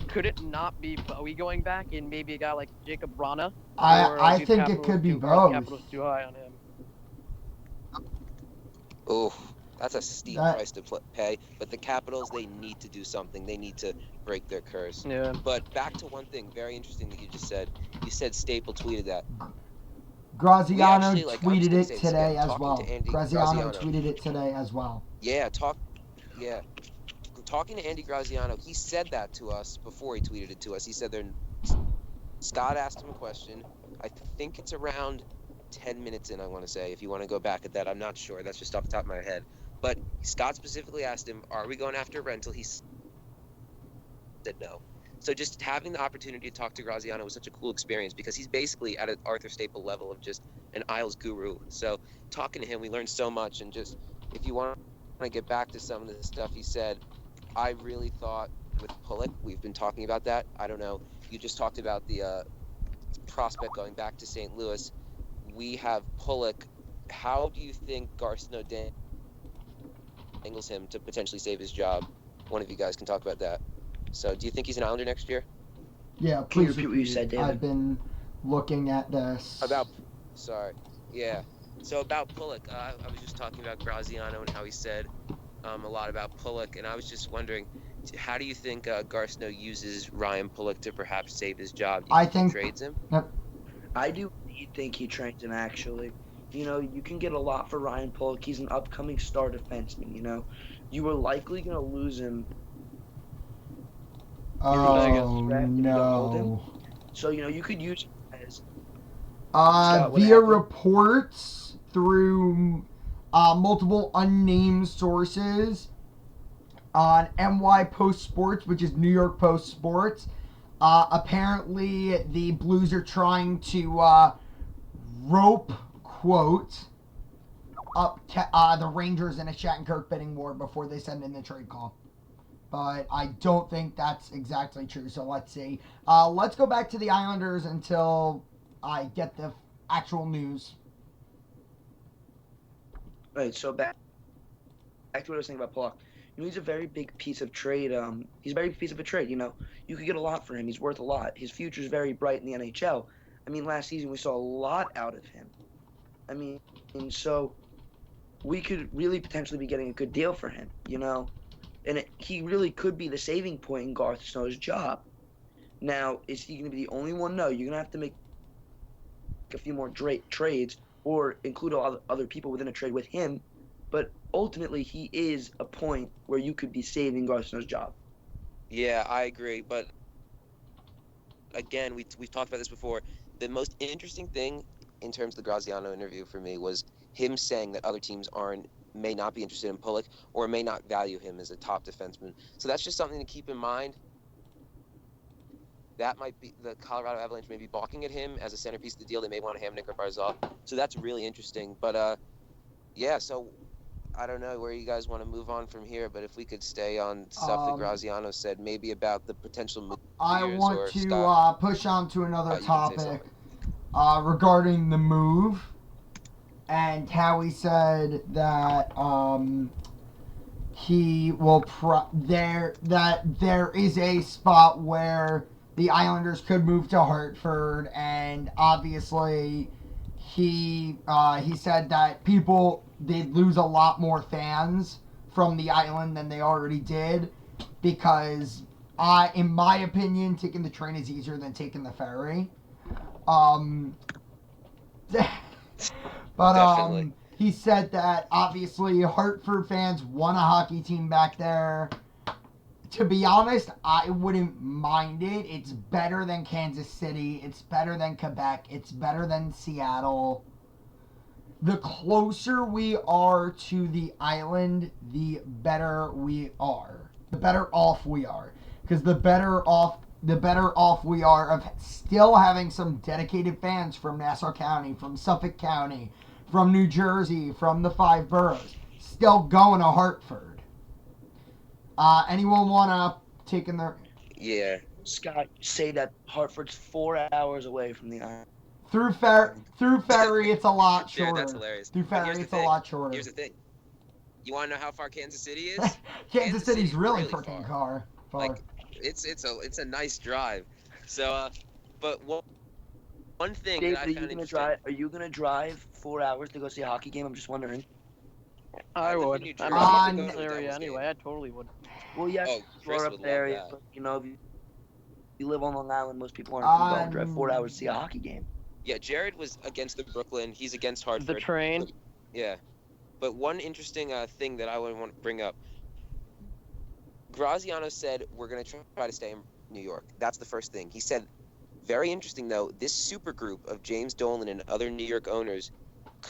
could it not be Bowie going back and maybe a guy like Jacob Rana? I think it could be both. Capitals too high on him. Oh, that's a steep price to pay. But the Capitals, they need to do something. They need to break their curse. Yeah. But back to one thing very interesting that you just said. You said Staple tweeted that. Graziano tweeted it today as well. Graziano tweeted it today as well. Yeah, talking to Andy Graziano, he said that to us before he tweeted it to us. He said Scott asked him a question. I think it's around 10 minutes in, I want to say. If you want to go back at that, I'm not sure. That's just off the top of my head. But Scott specifically asked him, are we going after a rental? He said no. So just having the opportunity to talk to Graziano was such a cool experience because he's basically at an Arthur Staple level of just an Isles guru. So talking to him, we learned so much. And just if you want to get back to some of the stuff he said, I really thought with Pulick, we've been talking about that. I don't know. You just talked about the prospect going back to St. Louis. We have Pulick. How do you think Garth Snow dangles him to potentially save his job? One of you guys can talk about that. So do you think he's an Islander next year? Yeah, please repeat what you said, David. I've been looking at this. Yeah. So about Pullock, I was just talking about Graziano and how he said a lot about Pullock, and I was just wondering, how do you think Garth Snow uses Ryan Pullock to perhaps save his job? Do you I think he think. trades him? Yep. I do think he trains him, actually. You know, you can get a lot for Ryan Polk. He's an upcoming star defenseman, you know. You were likely going to lose him Oh draft if you don't hold him. no. So, you know, you could use him as Via what happened? reports through multiple unnamed sources on NY Post Sports, which is New York Post Sports. Apparently, the Blues are trying to rope, quote, up the Rangers in a Shattenkirk bidding war before they send in the trade call. But I don't think that's exactly true, so let's see. Let's go back to the Islanders until I get the actual news. Right, so back to what I was saying about Pollock. You know, he's a very big piece of trade. He's a very big piece of a trade, you know. You could get a lot for him. He's worth a lot. His future's very bright in the NHL. I mean, last season we saw a lot out of him. I mean, so we could really potentially be getting a good deal for him, you know. And he really could be the saving point in Garth Snow's job. Now, is he going to be the only one? No, you're going to have to make a few more trades or include a lot of other people within a trade with him. But ultimately, he is a point where you could be saving Garth Snow's job. Yeah, I agree. But again, we've talked about this before. The most interesting thing in terms of the Graziano interview for me was him saying that other teams may not be interested in Pullock or may not value him as a top defenseman. So that's just something to keep in mind. That might be the Colorado Avalanche may be balking at him as a centerpiece of the deal. They may want to have Nick or Barzal. So that's really interesting. But yeah, so I don't know where you guys want to move on from here, but if we could stay on stuff that Graziano said, maybe about the potential moves. I want to push on to another topic regarding the move and how he said that he will there is a spot where the Islanders could move to Hartford, and obviously he said that they'd lose a lot more fans from the island than they already did, because in my opinion, taking the train is easier than taking the ferry. But he said that obviously Hartford fans want a hockey team back there. To be honest, I wouldn't mind it. It's better than Kansas City. It's better than Quebec. It's better than Seattle. The closer we are to the island, the better we are. The better off we are. Because the better off we are of still having some dedicated fans from Nassau County, from Suffolk County, from New Jersey, from the 5 boroughs, still going to Hartford. Anyone want to take in their... Yeah. Scott, say that Hartford's 4 hours away from the island. Through ferry, it's a lot shorter. Yeah, that's hilarious. Through ferry, it's a lot shorter. Here's the thing. You want to know how far Kansas City is? Kansas City's really freaking far. Like, it's a nice drive. So, but one thing Dave, that I found interesting. Are you gonna drive 4 hours to go see a hockey game? I'm just wondering. I would. I'm on in the area anyway. I totally would. Well, yes, Chris you're would up there, love that. but you know, if you live on Long Island, most people aren't going to drive 4 hours to see a hockey game. Yeah, Jared was against the Brooklyn. He's against Hartford. The train. Yeah. But one interesting thing that I would want to bring up. Graziano said, we're going to try to stay in New York. That's the first thing. He said, very interesting, though, this super group of James Dolan and other New York owners,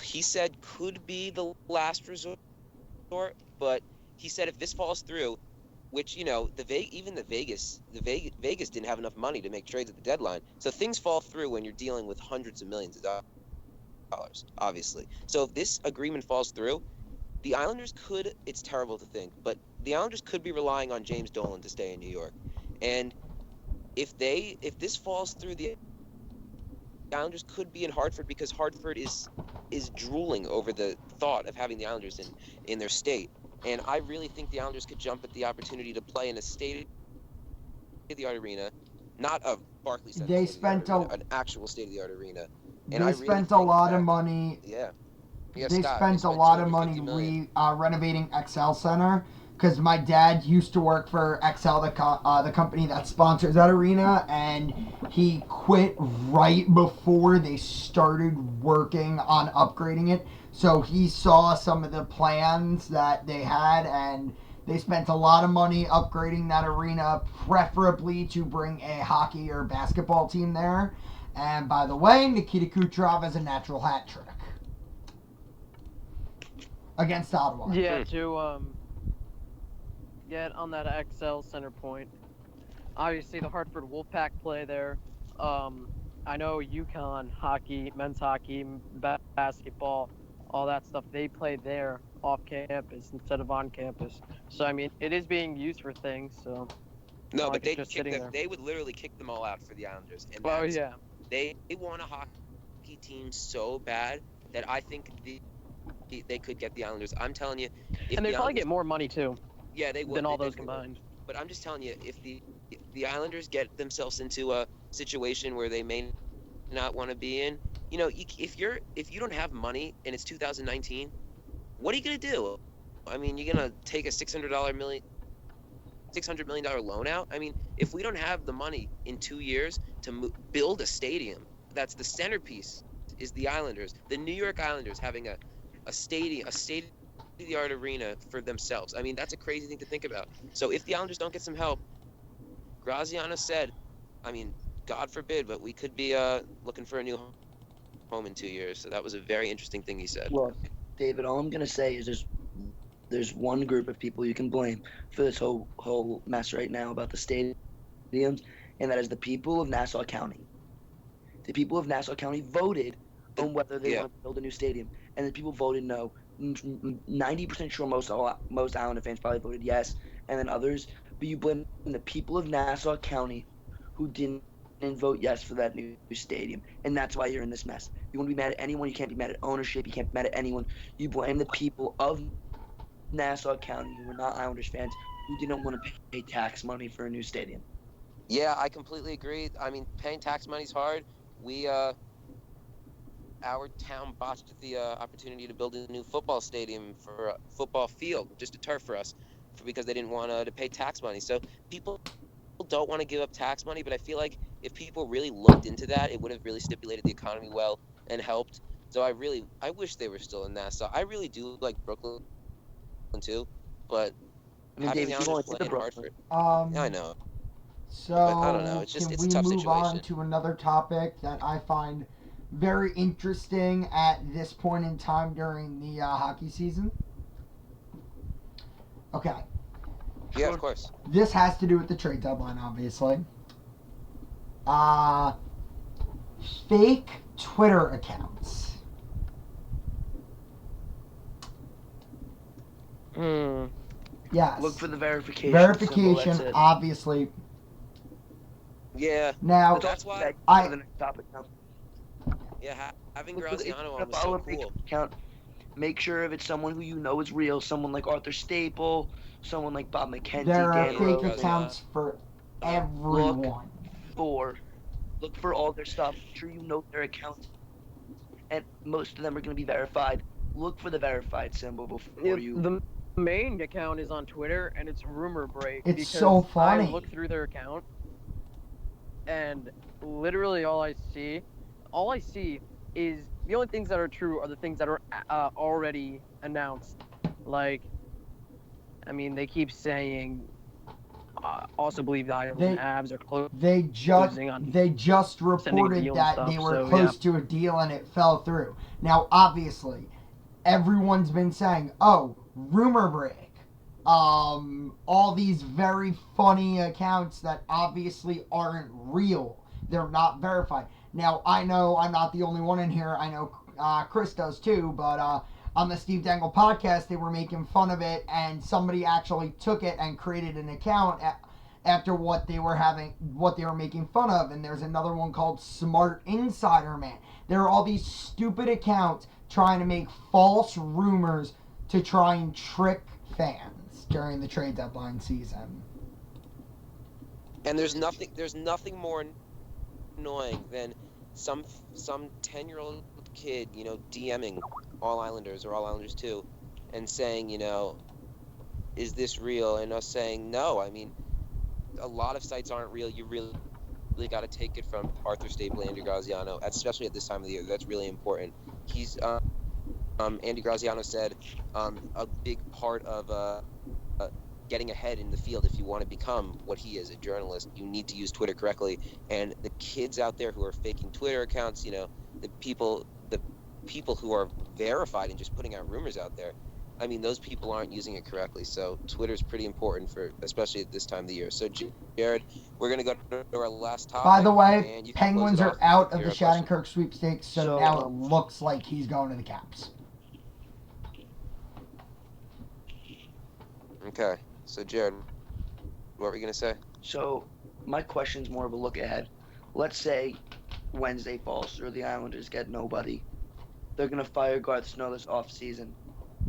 he said could be the last resort, but he said if this falls through, which, you know, Vegas didn't have enough money to make trades at the deadline. So things fall through when you're dealing with hundreds of millions of dollars, obviously. So if this agreement falls through, the Islanders could, it's terrible to think, but the Islanders could be relying on James Dolan to stay in New York. And if this falls through, the Islanders could be in Hartford, because Hartford is drooling over the thought of having the Islanders in their state. And I really think the Islanders could jump at the opportunity to play in a state-of-the-art arena, not a Barclays Center. An actual state-of-the-art arena. And they spent a lot of money. Yeah. Yeah, they Scott, spent a lot of money 250 million. renovating XL Center because my dad used to work for XL, the company that sponsors that arena, and he quit right before they started working on upgrading it. So he saw some of the plans that they had, and they spent a lot of money upgrading that arena, preferably to bring a hockey or basketball team there. And by the way, Nikita Kucherov has a natural hat trick against Ottawa. Yeah, to get on that XL center point. Obviously, the Hartford Wolfpack play there. I know UConn hockey, men's hockey, basketball, all that stuff. They play there off campus instead of on campus. So I mean, it is being used for things. So No, not but like it's just sitting there. they would literally kick them all out for the Islanders, and Oh yeah. they want a hockey team so bad that I think they could get the Islanders. I'm telling you, if And they the probably Islanders, get more money too yeah, they would than all they those definitely would. combined. But I'm just telling you, if the Islanders get themselves into a situation where they may not want to be in, you know, if you don't have money and it's 2019, what are you gonna do? I mean, you're gonna take a $600 million loan out? I mean, if we don't have the money in 2 years to build a stadium, that's the centerpiece is the Islanders. The New York Islanders having a state-of-the-art arena for themselves. I mean, that's a crazy thing to think about. So if the Islanders don't get some help, Graziano said, I mean, God forbid, but we could be looking for a new home in 2 years. So that was a very interesting thing he said. Look, David, all I'm gonna say is there's one group of people you can blame for this whole mess right now about the stadiums, and that is the people of Nassau County. The people of Nassau County voted on whether they want to build a new stadium, and the people voted no. 90% sure most Islander fans probably voted yes, and then others. But you blame the people of Nassau County who didn't vote yes for that new stadium, and that's why you're in this mess. You want to be mad at anyone, you can't be mad at ownership, you can't be mad at anyone. You blame the people of Nassau County who were not Islanders fans who didn't want to pay tax money for a new stadium. Yeah, I completely agree. I mean, paying tax money's hard. We our town botched the opportunity to build a new football stadium for a football field, just a turf for us, because they didn't want to pay tax money. So people don't want to give up tax money, but I feel like if people really looked into that, it would have really stipulated the economy well and helped. So I wish they were still in Nassau. I really do like Brooklyn too, but I mean, having David, the you've only Islanders been play to in Brooklyn. Hartford, I know. So But I don't know. It's just can it's a we tough move situation. on to another topic that I find very interesting at this point in time during the hockey season? Okay. Yeah, of course. This has to do with the trade deadline, obviously. Fake Twitter accounts. Yes. Look for the verification. Verification, symbol, that's it. obviously. Yeah. Now, That's why For the next topic now. Yeah, having Look for the- if Graziano you're on gonna was so follow a fake cool. account, make sure if it's someone who you know is real, someone like Arthur Staple, someone like Bob McKenzie, there are Dan fake Rose. accounts for everyone. Look for all their stuff. Make sure you know their accounts, and most of them are going to be verified. Look for the verified symbol before you. The main account is on Twitter, and it's Rumor Break. It's because so funny. I look through their account, and literally all I see is the only things that are true are the things that are already announced. Like, I mean, they keep saying, also believe the Isles and Avs are close. They just reported that they were close to a deal and it fell through. Now, obviously, everyone's been saying, "Oh, rumor break." All these very funny accounts that obviously aren't real. They're not verified. Now, I know I'm not the only one in here. I know Chris does too, but on the Steve Dangle podcast, they were making fun of it, and somebody actually took it and created an account after what they were making fun of. And there's another one called Smart Insider Man. There are all these stupid accounts trying to make false rumors to try and trick fans during the trade deadline season. And there's nothing more annoying than some 10-year-old kid, DMing All Islanders or All Islanders 2 and saying, is this real? And us saying, no. I mean, a lot of sites aren't real. You really got to take it from Arthur Staple, Andy Graziano, especially at this time of the year. That's really important. He's Andy Graziano said a big part of getting ahead in the field, if you want to become what he is, a journalist, you need to use Twitter correctly. And the kids out there who are faking Twitter accounts, the people who are verified and just putting out rumors out there, I mean, those people aren't using it correctly. So Twitter's pretty important especially at this time of the year. So Jared, we're gonna go to our last topic. By the way, and you can Penguins close it are off out with of the your question. Shattenkirk sweepstakes, so now it looks like he's going to the Caps. Okay, so Jared, what were you gonna say? So my question's more of a look ahead. Let's say Wednesday falls through, the Islanders get nobody. They're gonna fire Garth Snow this offseason.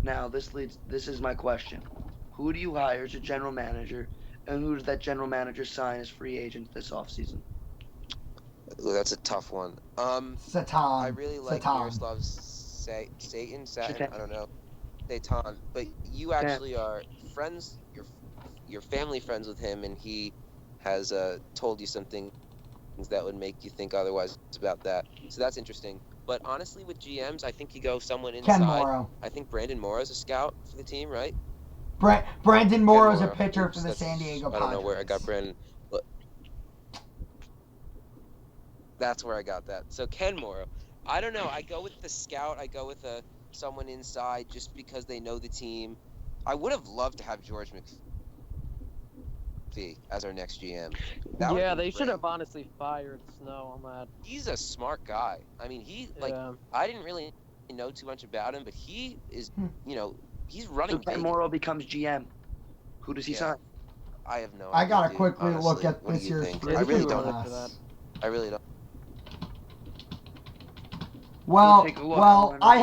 Now this is my question. Who do you hire as a general manager, and who does that general manager sign as free agent this offseason? Ooh, that's a tough one. Satan. I really like Miroslav Satan. I don't know. Satan. But you actually are friends. You're family friends with him, and he has told you some things that would make you think otherwise about that. So that's interesting. But honestly, with GMs, I think you go someone inside. Ken Morrow. I think Brandon Morrow's a scout for the team, right? Brandon Morrow's a pitcher for the San Diego Padres. I don't know where I got Brandon, but that's where I got that. So Ken Morrow. I don't know. I go with the scout. I go with someone inside just because they know the team. I would have loved to have George McPhee as our next GM. Yeah, they should have honestly fired Snow on that. He's a smart guy. I mean, I didn't really know too much about him, but he is, he's running. So Morrow becomes GM. Who does he sign? I have no idea. I gotta quickly honestly. look at What this do you year's think? free I really agent don't. class. I really don't. Well, I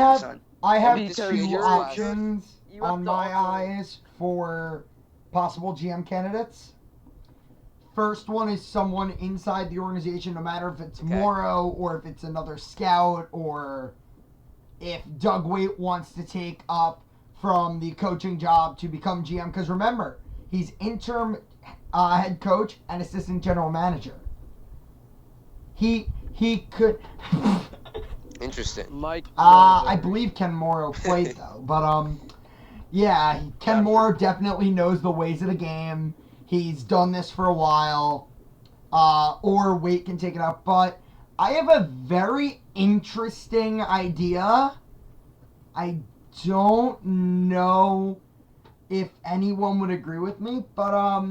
have Me too. two Yours- options you have on to my also- eyes for possible GM candidates. First one is someone inside the organization, no matter if it's Morrow or if it's another scout or if Doug Waite wants to take up from the coaching job to become GM. Because remember, he's interim head coach and assistant general manager. He could. Interesting. Mike. I believe Ken Morrow played though, but yeah, Ken Morrow definitely knows the ways of the game. He's done this for a while, or Waite can take it up. But I have a very interesting idea. I don't know if anyone would agree with me, but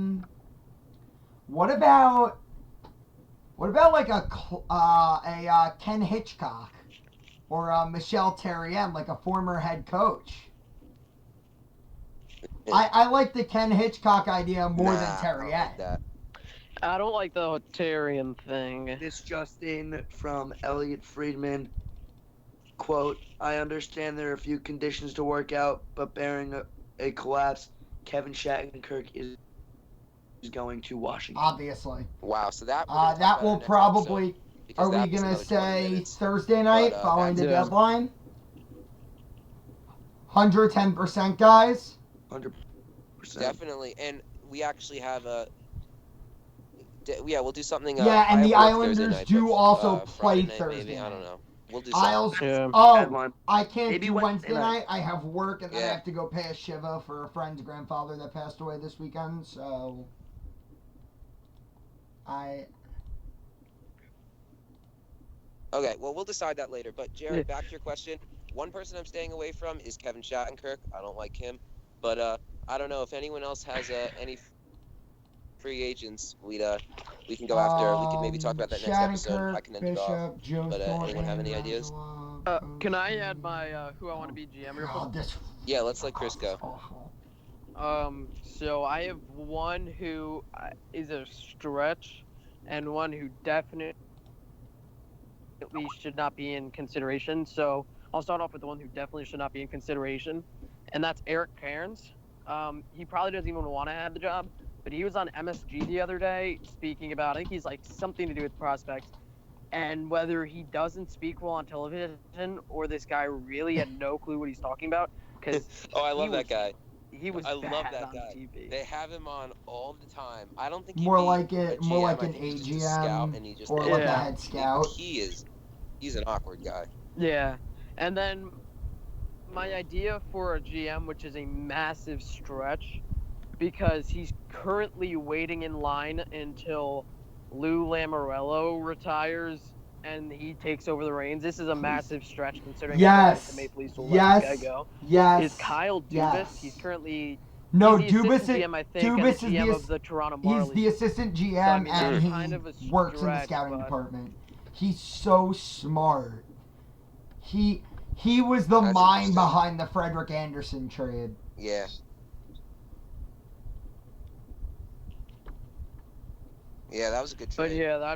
what about like a Ken Hitchcock or Michel Therrien, like a former head coach? I like the Ken Hitchcock idea more than Therrien. I don't like the Therrien thing. This just in from Elliot Friedman. Quote, I understand there are a few conditions to work out, but bearing a collapse, Kevin Shattenkirk is going to Washington. Obviously. Wow, so that will probably. Are we gonna say Thursday night following the deadline? 110%, guys. 100%. Definitely, and we actually have we'll do something. And the Islanders night, do but, also play Friday night, Thursday. Maybe. I don't know. We'll do something. something. I can't Maybe do Wednesday night. night. I have work, and then I have to go pay a shiva for a friend's grandfather that passed away this weekend. So Okay, well, we'll decide that later. But Jared, back to your question. One person I'm staying away from is Kevin Shattenkirk. I don't like him, but I don't know if anyone else has any free agents. We can go after. We could maybe talk about that next episode. I can end it off. But anyone have any ideas? Can I add my who I want to be GM? Real quick? Yeah, let's let Chris go. So I have one who is a stretch, and one who definitely should not be in consideration. So I'll start off with the one who definitely should not be in consideration, and that's Eric Cairns. He probably doesn't even want to have the job, but he was on MSG the other day speaking about, I think he's like something to do with prospects, And whether he doesn't speak well on television or this guy really had no clue what he's talking about, because Oh, I love that guy. He was I love bad that on guy. TV. They have him on all the time. I don't think he'd More be like a it, GM. more like I an think he's just a scout, AGM and he just or like a Yeah. head scout. He's an awkward guy. Yeah. And then my idea for a GM, which is a massive stretch, because he's currently waiting in line until Lou Lamoriello retires and he takes over the reins. This is a massive stretch considering I don't think the Maple Leafs will let this guy go. Is Kyle Dubas? He's currently No, he's the Dubas assistant GM, I think, and the GM of the Toronto Marlies. He's the assistant GM, So, I mean, and that's he kind of a works in the stretch, scouting but- department. He's so smart. He was the That's mind interesting. behind the Frederick Anderson trade. Yeah. Yeah, that was a good trade. But yeah,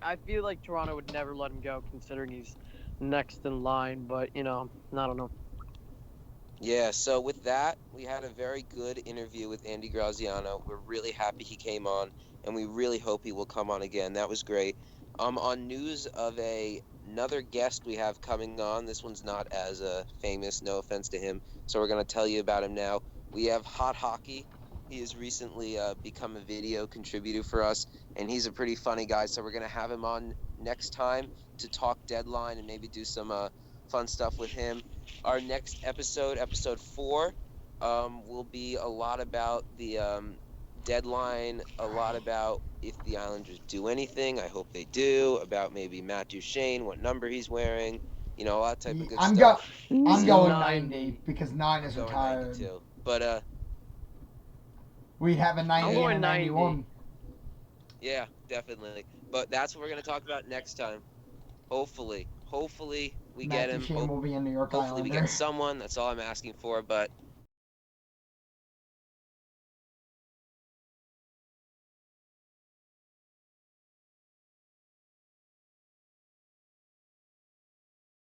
I feel like Toronto would never let him go considering he's next in line, but I don't know. Yeah, so with that, we had a very good interview with Andy Graziano. We're really happy he came on, and we really hope he will come on again. That was great. On news of another guest we have coming on, this one's not as famous, no offense to him, so we're going to tell you about him now. We have Hot Hockey. He has recently become a video contributor for us, and he's a pretty funny guy, so we're going to have him on next time to talk deadline and maybe do some fun stuff with him. Our next episode, episode 4, will be a lot about the deadline, a lot about if the Islanders do anything. I hope they do. About maybe Matt Duchene, what number he's wearing, all that type of good stuff. I'm going 90 because 9 is I'm going retired. 90 too. But We have a 90 I'm going and a 91. yeah, definitely. But that's what we're gonna talk about next time. Hopefully we Matt get him. Duchene will be a New York Hopefully we Islander. get someone. That's all I'm asking for. But